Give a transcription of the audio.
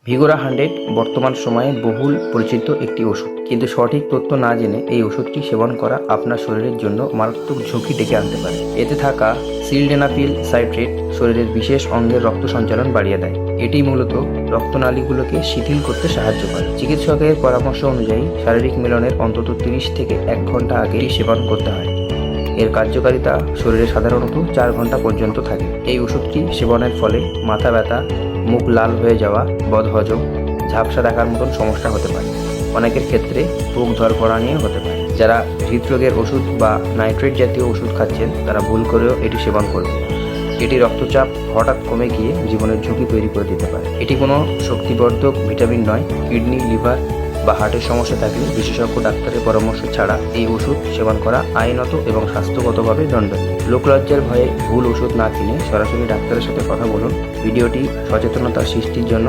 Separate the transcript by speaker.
Speaker 1: ভিগোরা 100 বর্তমান সময়ে বহুল পরিচিত একটি ওষুধ, কিন্তু সঠিক তথ্য না জেনে এই ওষুধটি সেবন করা আপনার শরীরের জন্য মারাত্মক ঝুঁকি ডেকে আনতে পারে। এতে থাকা সিলডেনাফিল সাইট্রেট শরীরের বিশেষ অঙ্গের রক্ত সঞ্চালন বাড়িয়ে দেয়। এটি মূলত রক্তনালীগুলোকে শিথিল করতে সাহায্য করে। চিকিৎসকের পরামর্শ অনুযায়ী শারীরিক মিলনের অন্তত 30 থেকে 1 ঘন্টা আগে সেবন করতে হয়। এর কার্যকারিতা শরীরে সাধারণত 4 ঘন্টা পর্যন্ত থাকে। এই ওষুধটি সেবনের ফলে মাথা ব্যথা, মুখ লাল হয়ে যাওয়া, বদহজম, ঝাপসা দেখার মতন সমস্যা হতে পারে। অনেকের ক্ষেত্রে বুক ধড়ফড়া নিয়ে হতে পারে। যারা হৃদরোগের ওষুধ বা নাইট্রেট জাতীয় ওষুধ খাচ্ছেন তারা ভুল করেও এটি সেবন করবেন। এটি রক্তচাপ হঠাৎ কমে গিয়ে জীবনের ঝুঁকি তৈরি করে দিতে পারে। এটি কোনো শক্তিবর্ধক ভিটামিন নয়। কিডনি, লিভার বা হার্টের সমস্যা থাকলে বিশেষজ্ঞ ডাক্তারের পরামর্শ ছাড়া এই ওষুধ সেবন করা আইনত এবং স্বাস্থ্যগতভাবে দণ্ডনীয়। লোকলজ্জার ভয়ে ভুল ওষুধ না কিনে সরাসরি ডাক্তারের সাথে কথা বলুন। ভিডিওটি সচেতনতা সৃষ্টির জন্য